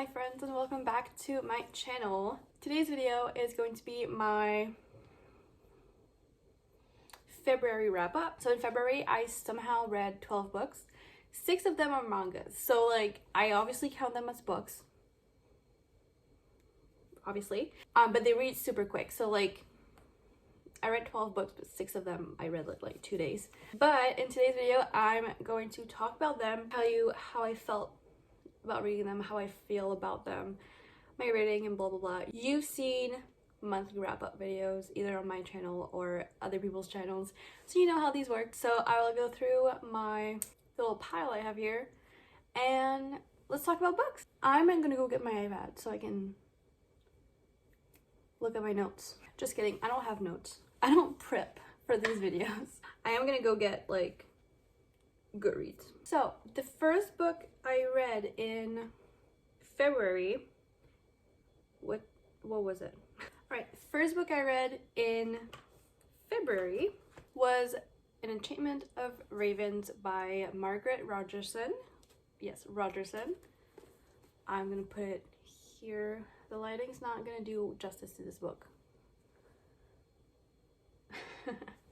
my friends, and welcome back to my channel. Today's video is going to be my February wrap-up. So in February I somehow read 12 books. 6 of them are mangas, so like I obviously count them as books, obviously, but they read super quick. So like I read 12 books, but 6 of them I read like 2 days. But in today's video I'm going to talk about them, tell you how I felt about reading them, how I feel about them, my rating, and blah blah blah. You've seen monthly wrap-up videos either on my channel or other people's channels, so you know how these work. So I will go through my little pile I have here and let's talk about books. I'm gonna go get my iPad so I can look at my notes. Just kidding, I don't have notes. I don't prep for these videos. I am gonna go get like Goodreads. So the first book I read in February, what was it? All right, first book I read in February was An Enchantment of Ravens by Margaret Rogerson. Yes, Rogerson. I'm gonna put it here. The lighting's not gonna do justice to this book.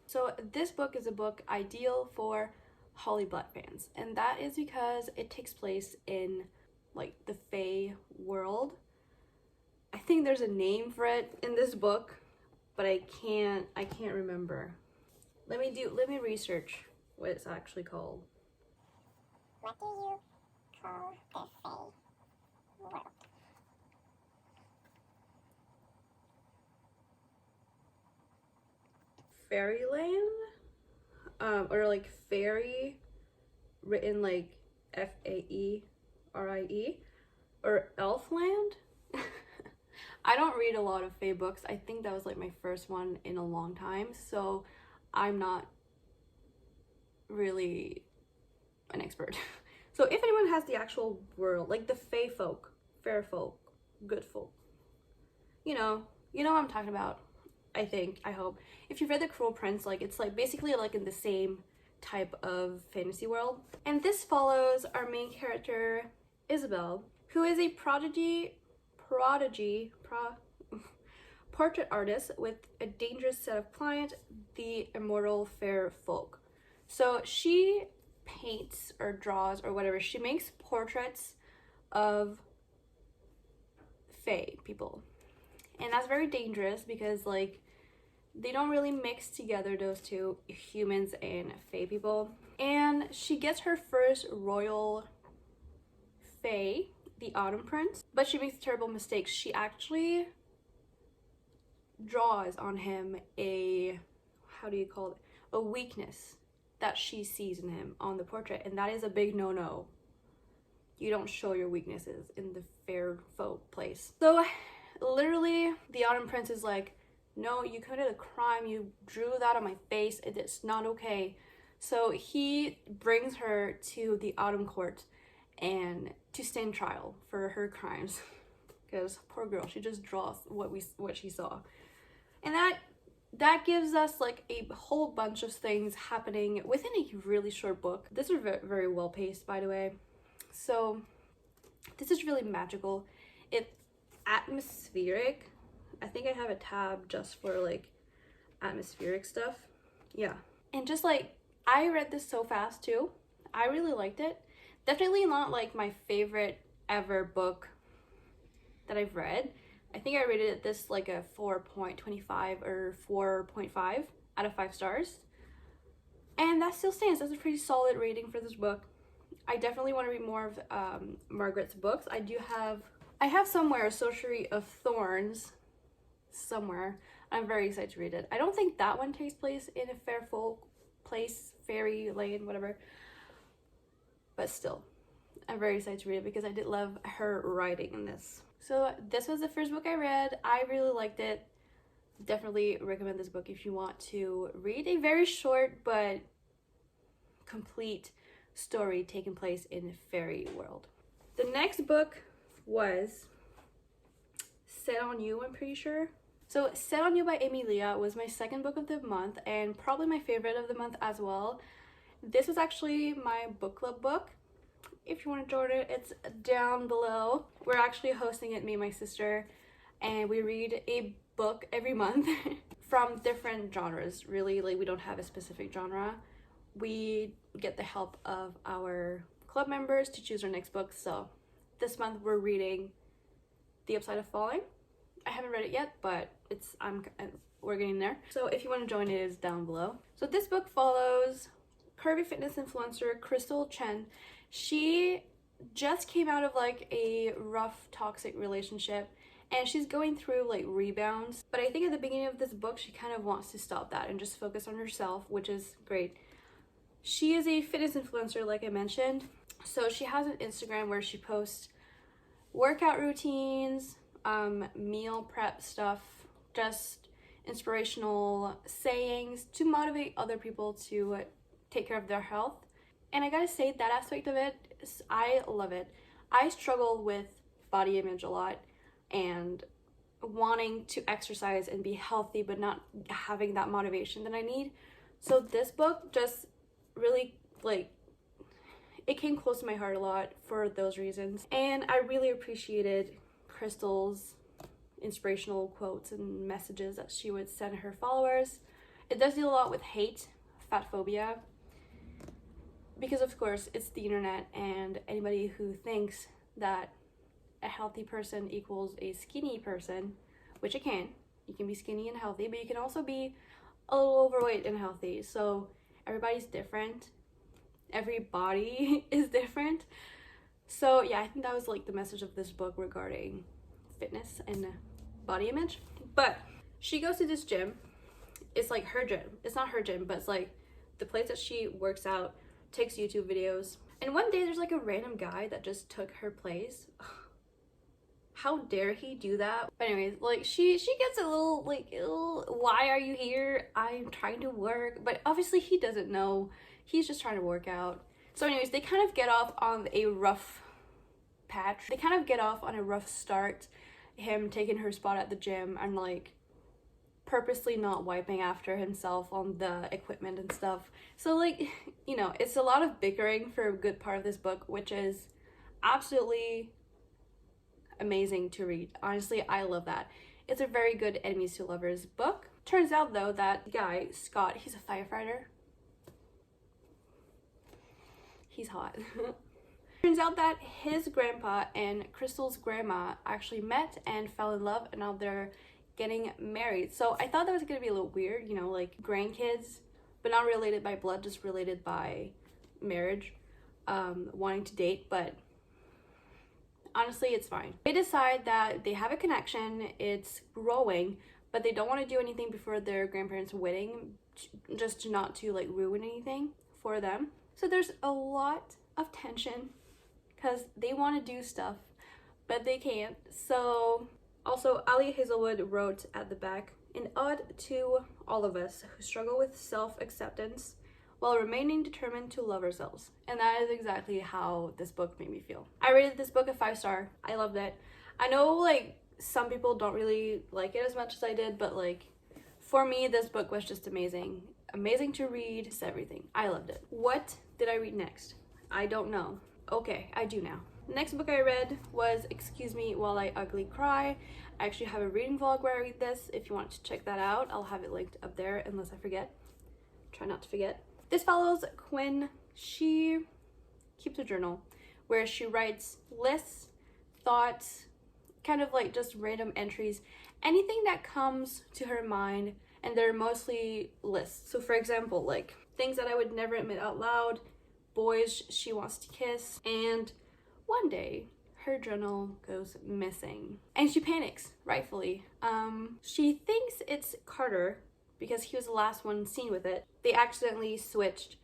So this book is a book ideal for Holly Black fans, and that is because it takes place in like the Fae world. I think there's a name for it in this book, but I can't remember. Let me research what it's actually called. What do you call the Fae world? Fairyland? Or like fairy, written like F-A-E-R-I-E, or Elfland? I don't read a lot of Fae books. I think that was like my first one in a long time, so I'm not really an expert. So if anyone has the actual world, like the Fae folk, fair folk, good folk, you know what I'm talking about. I hope. If you've read The Cruel Prince, like it's like basically like in the same type of fantasy world. And this follows our main character, Isabel, who is a portrait artist with a dangerous set of clients, the immortal fair folk. So she paints or draws or whatever, she makes portraits of fae people. And that's very dangerous because like they don't really mix together, those two, humans and fae people. And she gets her first royal fae, the Autumn Prince, but she makes a terrible mistake. She actually draws on him a, how do you call it, a weakness that she sees in him on the portrait, and that is a big no-no. You don't show your weaknesses in the fair folk place. So literally the Autumn Prince is like, no, you committed a crime, you drew that on my face, it's not okay. So he brings her to the Autumn Court and to stand trial for her crimes, because poor girl, she just draws what she saw. And that gives us like a whole bunch of things happening within a really short book. This is very, very well paced, by the way. So this is really magical. It's atmospheric. I think I have a tab just for like atmospheric stuff. Yeah. And just like, I read this so fast too. I really liked it. Definitely not like my favorite ever book that I've read. I think I rated this like a 4.25 or 4.5 out of 5 stars. And that still stands. That's a pretty solid rating for this book. I definitely want to read more of Margaret's books. I have somewhere a Sorcery of Thorns somewhere. I'm very excited to read it. I don't think that one takes place in a fair folk place, fairy lane, whatever, but still I'm very excited to read it because I did love her writing in this. So this was the first book I read. I really liked it. Definitely recommend this book if you want to read a very short but complete story taking place in a fairy world. The next book was Set on You, I'm pretty sure. So Set on You by Amy Leah was my second book of the month and probably my favorite of the month as well. This was actually my book club book. If you want to join it, it's down below. We're actually hosting it, me and my sister, and we read a book every month from different genres. Really, like, we don't have a specific genre. We get the help of our club members to choose our next book. So this month we're reading The Upside of Falling. I haven't read it yet, but we're getting there. So if you want to join, it is down below. So this book follows curvy fitness influencer Crystal Chen. She just came out of like a rough toxic relationship, and she's going through like rebounds. But I think at the beginning of this book, she kind of wants to stop that and just focus on herself, which is great. She is a fitness influencer, like I mentioned. So she has an Instagram where she posts workout routines, meal prep stuff, just inspirational sayings to motivate other people to take care of their health. And I gotta say, that aspect of it, I love it. I struggle with body image a lot and wanting to exercise and be healthy, but not having that motivation that I need. So this book just really, like, it came close to my heart a lot for those reasons. And I really appreciated Crystal's inspirational quotes and messages that she would send her followers. It does deal a lot with hate, fat phobia, because of course it's the internet, and anybody who thinks that a healthy person equals a skinny person, which it can. You can be skinny and healthy, but you can also be a little overweight and healthy. So everybody's different. Every body is different. So yeah, I think that was like the message of this book regarding fitness and body image. But she goes to this gym. It's like her gym. It's not her gym, but it's like the place that she works out, takes YouTube videos. And one day there's like a random guy that just took her place. How dare he do that? But anyways, like she gets a little like, why are you here? I'm trying to work. But obviously he doesn't know. He's just trying to work out. So anyways, they kind of get off on a rough patch. They kind of get off on a rough start. Him taking her spot at the gym and like purposely not wiping after himself on the equipment and stuff. So like, you know, it's a lot of bickering for a good part of this book, which is absolutely amazing to read. Honestly, I love that. It's a very good enemies to lovers book. Turns out though that guy, Scott, he's a firefighter. He's hot. Turns out that his grandpa and Crystal's grandma actually met and fell in love, and now they're getting married. So I thought that was gonna be a little weird, you know, like grandkids, but not related by blood, just related by marriage, wanting to date. But honestly, it's fine. They decide that they have a connection, it's growing, but they don't want to do anything before their grandparents' wedding, just not to like ruin anything for them. So there's a lot of tension because they want to do stuff, but they can't. So also, Ali Hazelwood wrote at the back, an ode to all of us who struggle with self-acceptance while remaining determined to love ourselves. And that is exactly how this book made me feel. I rated this book a 5-star. I loved it. I know like some people don't really like it as much as I did, but like for me, this book was just amazing. Amazing to read, it's everything. I loved it. What did I read next? I don't know. Okay, I do now. The next book I read was Excuse Me While I Ugly Cry. I actually have a reading vlog where I read this. If you want to check that out, I'll have it linked up there unless I forget. Try not to forget. This follows Quinn. She keeps a journal where she writes lists, thoughts, kind of like just random entries, anything that comes to her mind, and they're mostly lists. So for example, like things that I would never admit out loud, boys she wants to kiss, and one day her journal goes missing and she panics, rightfully. She thinks it's Carter because he was the last one seen with it. They accidentally switched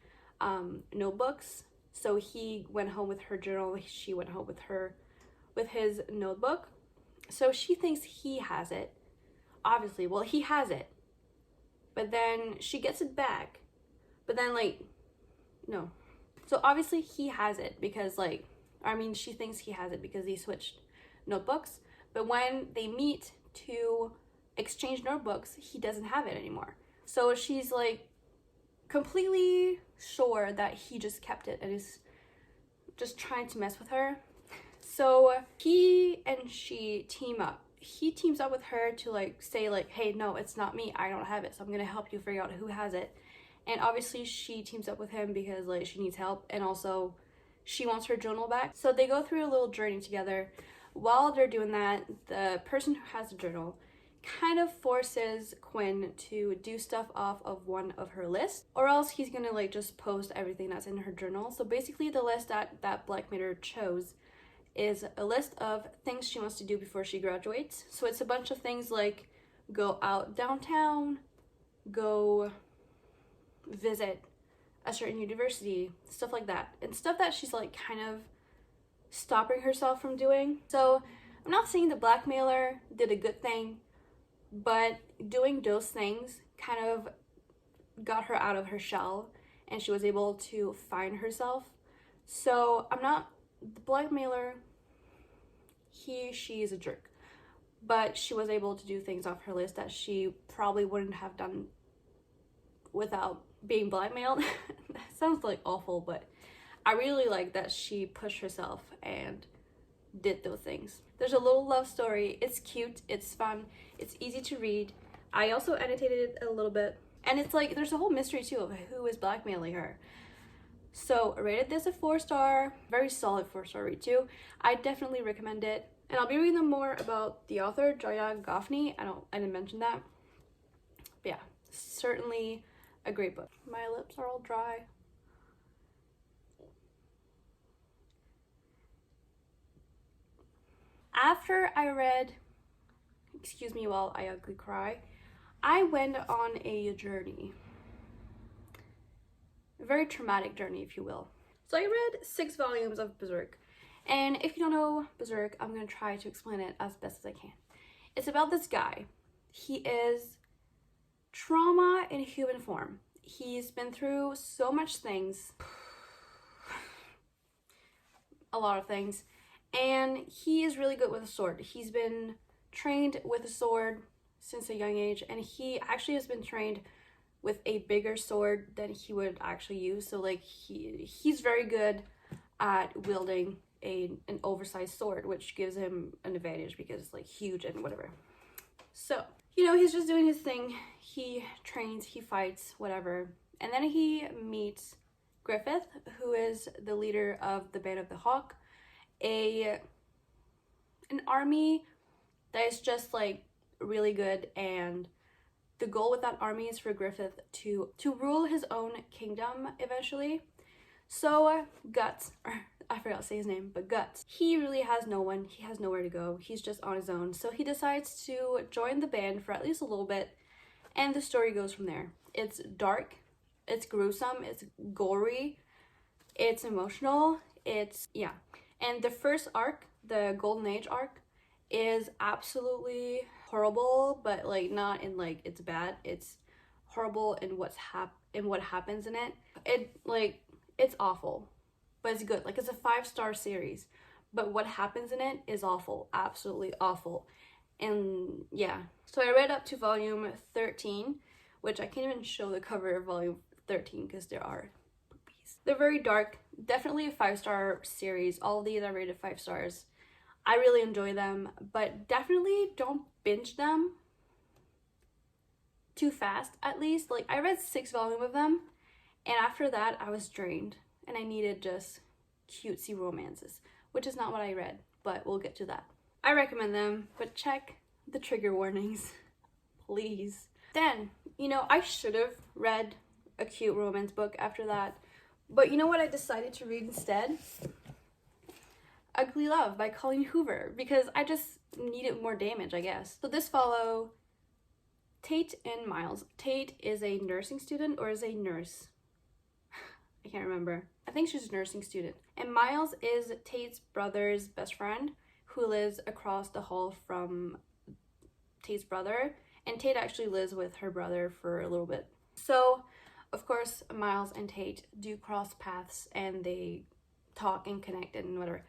notebooks, so he went home with her journal, she went home with his notebook. So she thinks he has it, obviously. Well, he has it, but then she gets it back, but then like, no. So obviously he has it because like, I mean, she thinks he has it because they switched notebooks, but when they meet to exchange notebooks, he doesn't have it anymore. So she's like completely sure that he just kept it and is just trying to mess with her. So he and she team up. He teams up with her to like say like, hey, no, it's not me, I don't have it, so I'm gonna help you figure out who has it. And obviously she teams up with him because like she needs help, and also she wants her journal back. So they go through a little journey together. While they're doing that, the person who has the journal kind of forces Quinn to do stuff off of one of her lists, or else he's gonna like just post everything that's in her journal. So basically the list that Blackmailer chose is a list of things she wants to do before she graduates. So it's a bunch of things like go out downtown, go visit a certain university, stuff like that, and stuff that she's like kind of stopping herself from doing. So I'm not saying the Blackmailer did a good thing, but doing those things kind of got her out of her shell and she was able to find herself. So I'm not, the Blackmailer, she is a jerk, but she was able to do things off her list that she probably wouldn't have done without being blackmailed. That sounds like awful, but I really like that she pushed herself and did those things. There's a little love story. It's cute, it's fun, it's easy to read. I also annotated it a little bit, and it's like there's a whole mystery too of who is blackmailing her. So I rated this a 4-star, very solid 4-star read too. I definitely recommend it, and I'll be reading more about the author, Joya Goffney. I didn't mention that, but yeah, certainly a great book. My lips are all dry. After I read, excuse me while I ugly cry, I went on a journey. A very traumatic journey, if you will. So I read 6 volumes of Berserk. And if you don't know Berserk, I'm going to try to explain it as best as I can. It's about this guy. He is trauma in human form. He's been through so much things. A lot of things. And he is really good with a sword. He's been trained with a sword since a young age, and he actually has been trained with a bigger sword than he would actually use. So like he's very good at wielding an oversized sword, which gives him an advantage because it's like huge and whatever. So, you know, he's just doing his thing. He trains, he fights, whatever. And then he meets Griffith, who is the leader of the Band of the Hawk, an army that is just like really good, and the goal with that army is for Griffith to rule his own kingdom eventually. So Guts, or I forgot to say his name, but Guts, he really has no one. He has nowhere to go. He's just on his own. So he decides to join the band for at least a little bit, and the story goes from there. It's dark, it's gruesome, it's gory, it's emotional, yeah. And the first arc, the Golden Age arc, is absolutely horrible, but like not in like it's bad. It's horrible in what happens in it. It's awful, but it's good. Like it's a 5-star series, but what happens in it is awful, absolutely awful. And yeah, so I read up to volume 13, which I can't even show the cover of volume 13 because there are boobies. They're very dark, definitely a 5-star series. All of these I rated 5 stars. I really enjoy them, but definitely don't binge them too fast, at least. Like, I read 6 volumes of them, and after that, I was drained, and I needed just cutesy romances, which is not what I read, but we'll get to that. I recommend them, but check the trigger warnings, please. Then, you know, I should have read a cute romance book after that, but you know what I decided to read instead? Ugly Love by Colleen Hoover, because I just needed more damage, I guess. So this follow Tate and Miles. Tate is a nursing student, or is a nurse. I can't remember. I think she's a nursing student. And Miles is Tate's brother's best friend, who lives across the hall from Tate's brother. And Tate actually lives with her brother for a little bit. So, of course, Miles and Tate do cross paths, and they talk and connect and whatever.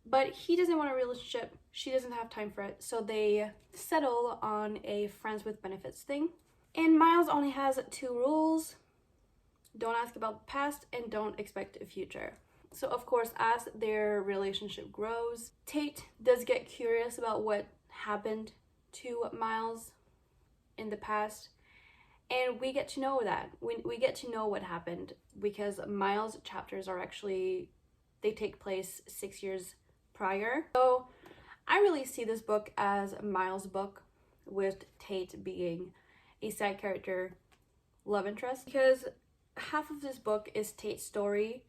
But he doesn't want a relationship, she doesn't have time for it, so they settle on a friends with benefits thing. And Miles only has 2 rules: don't ask about the past and don't expect a future. So of course, as their relationship grows, Tate does get curious about what happened to Miles in the past, and we get to know that. We get to know what happened because Miles' chapters are actually, they take place 6 years prior. So I really see this book as Miles' book, with Tate being a side character love interest, because half of this book is Tate's story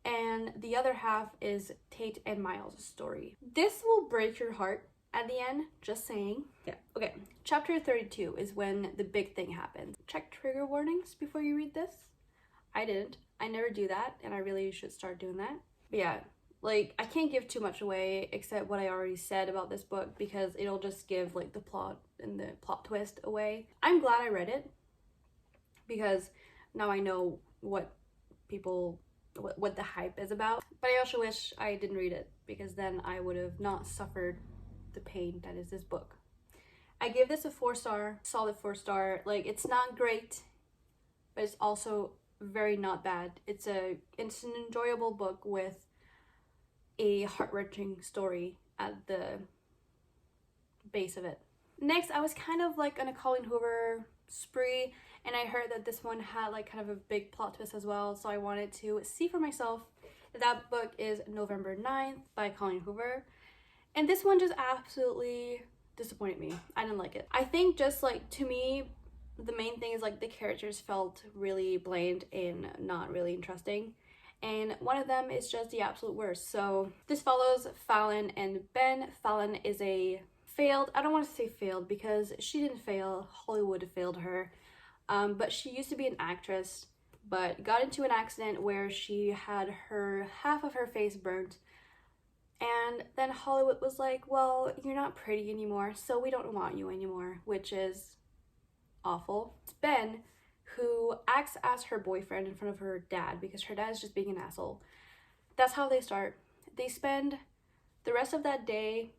and the other half is Tate and Miles' story. This will break your heart at the end, just saying. Yeah, okay. Chapter 32 is when the big thing happens. Check trigger warnings before you read this. I didn't. I never do that, and I really should start doing that. But yeah, like, I can't give too much away except what I already said about this book, because it'll just give like the plot and the plot twist away. I'm glad I read it because now I know what the hype is about. But I also wish I didn't read it, because then I would have not suffered the pain that is this book. I give this a 4-star, solid 4-star. Like, it's not great, but it's also very not bad. It's an enjoyable book with a heart-wrenching story at the base of it. Next, I was kind of like on a Colleen Hoover spree, and I heard that this one had like kind of a big plot twist as well, so I wanted to see for myself. That book is November 9th by Colleen Hoover, and this one just absolutely disappointed me. I didn't like it. I think just like, to me, the main thing is like the characters felt really bland and not really interesting, and one of them is just the absolute worst. So this follows Fallon and Ben. Fallon is a failed, I don't want to say failed because she didn't fail, Hollywood failed her, but she used to be an actress but got into an accident where she had half of her face burnt, and then Hollywood was like, well, you're not pretty anymore, so we don't want you anymore, which is awful. It's Ben, who acts as her boyfriend in front of her dad because her dad is just being an asshole. That's how they start. They spend the rest of that day,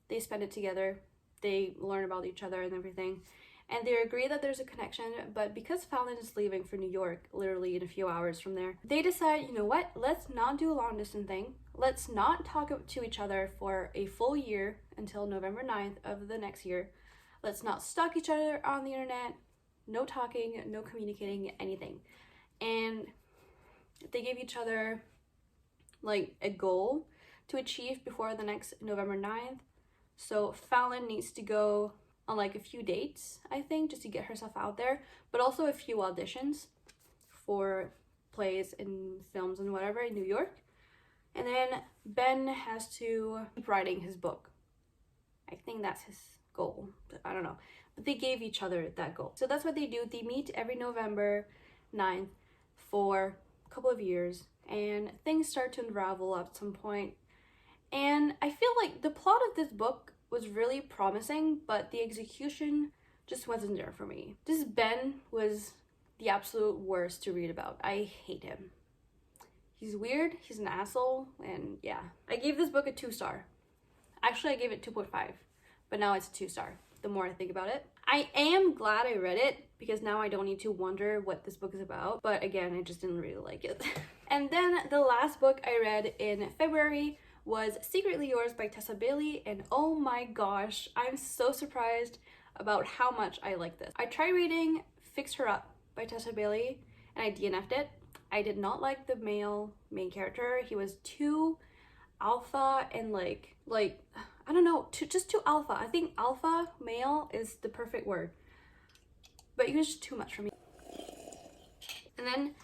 they spend it together. They learn about each other and everything. And they agree that there's a connection, but because Fallon is leaving for New York literally in a few hours from there, they decide, you know what, let's not do a long distance thing. Let's not talk to each other for a full year until November 9th of the next year. Let's not stalk each other on the internet. No talking, no communicating, anything. And they give each other like a goal to achieve before the next November 9th. So Fallon needs to go on like a few dates, I think, just to get herself out there, but also a few auditions for plays and films and whatever in New York. And then Ben has to keep writing his book. I think that's his goal, but I don't know. But they gave each other that goal. So that's what they do. They meet every November 9th for a couple of years, and things start to unravel at some point. And I feel like the plot of this book was really promising, but the execution just wasn't there for me. This Ben was the absolute worst to read about. I hate him. He's weird, he's an asshole, and yeah. I gave this book a 2-star. Actually, I gave it 2.5, but now it's a 2-star, the more I think about it. I am glad I read it, because now I don't need to wonder what this book is about, but again, I just didn't really like it. And then the last book I read in February was Secretly Yours by Tessa Bailey, and oh my gosh, I'm so surprised about how much I like this. I tried reading Fix Her Up by Tessa Bailey, and I DNF'd it. I did not like the male main character. He was too alpha and like I don't know, just too alpha. I think alpha male is the perfect word, but he was just too much for me. And then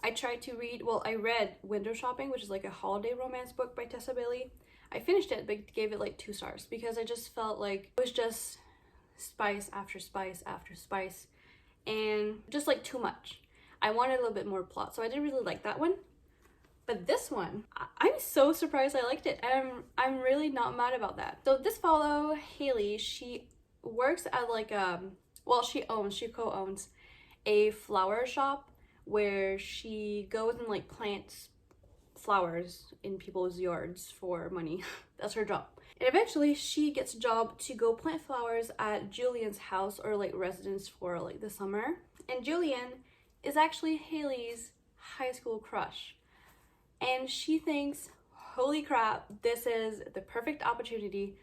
I tried to read, well, I read Window Shopping, which is like a holiday romance book by Tessa Bailey. I finished it, but gave it like 2 stars because I just felt like it was just spice after spice after spice, and just like too much. I wanted a little bit more plot, so I didn't really like that one. But this one, I'm so surprised I liked it, and I'm really not mad about that. So this follow Haley. She works at like she co-owns a flower shop where she goes and like plants flowers in people's yards for money. That's her job. And eventually she gets a job to go plant flowers at Julian's house, or like residence, for like the summer. And Julian is actually Haley's high school crush. and she thinks, holy crap, this is the perfect opportunity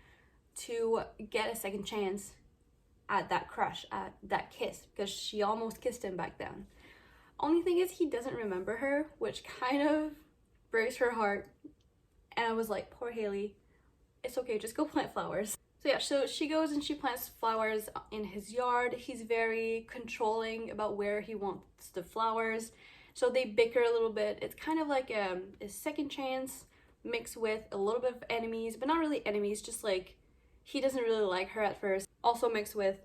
to get a second chance at that crush, at that kiss, because she almost kissed him back then. Only thing is he doesn't remember her, which kind of breaks her heart. And I was like, poor Haley, it's okay, just go plant flowers. So yeah, so she goes and she plants flowers in his yard. He's very controlling about where he wants the flowers. So they bicker a little bit. It's kind of like a second chance mixed with a little bit of enemies, but not really enemies, just like he doesn't really like her at first. Also mixed with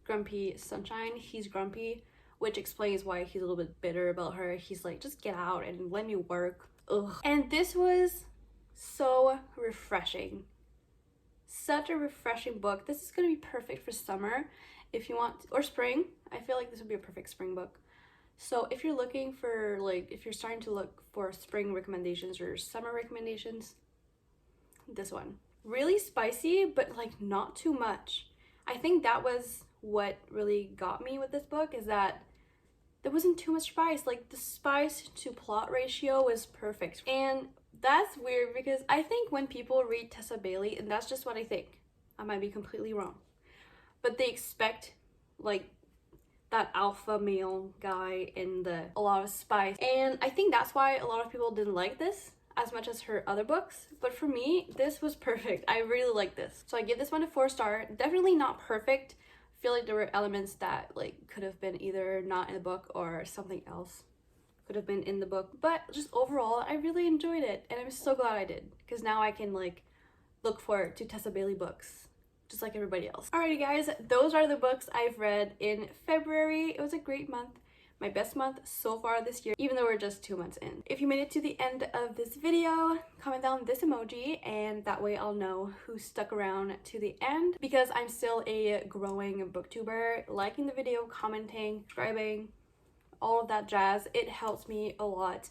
grumpy Sunshine. He's grumpy, which explains why he's a little bit bitter about her. He's like, just get out and let me work. Ugh. And this was so refreshing. Such a refreshing book. This is gonna be perfect for summer if you want, or spring. I feel like this would be a perfect spring book. So if you're looking for, like, if you're starting to look for spring recommendations or summer recommendations, this one. Really spicy, but like not too much. I think that was what really got me with this book, is that there wasn't too much spice. Like the spice to plot ratio was perfect. And that's weird because I think when people read Tessa Bailey, and that's just what I think, I might be completely wrong, but they expect like that alpha male guy and a lot of spice. And I think that's why a lot of people didn't like this as much as her other books. But for me, this was perfect. I really like this. So I give this one a 4-star. Definitely not perfect. I feel like there were elements that like could have been either not in the book or something else could have been in the book. But just overall, I really enjoyed it. And I'm so glad I did, because now I can like look forward to Tessa Bailey books just like everybody else. Alrighty guys, those are the books I've read in February. It was a great month. My best month so far this year, even though we're just 2 months in. If you made it to the end of this video, comment down this emoji, and that way I'll know who stuck around to the end, because I'm still a growing booktuber. Liking the video, commenting, subscribing, all of that jazz, it helps me a lot.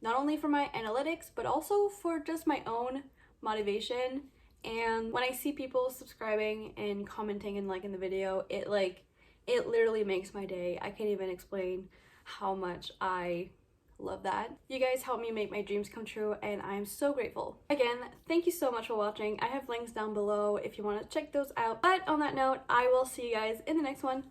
Not only for my analytics, but also for just my own motivation. And when I see people subscribing and commenting and liking the video, it literally makes my day. I can't even explain how much I love that. You guys help me make my dreams come true, and I am so grateful. Again, thank you so much for watching. I have links down below if you want to check those out. But on that note, I will see you guys in the next one.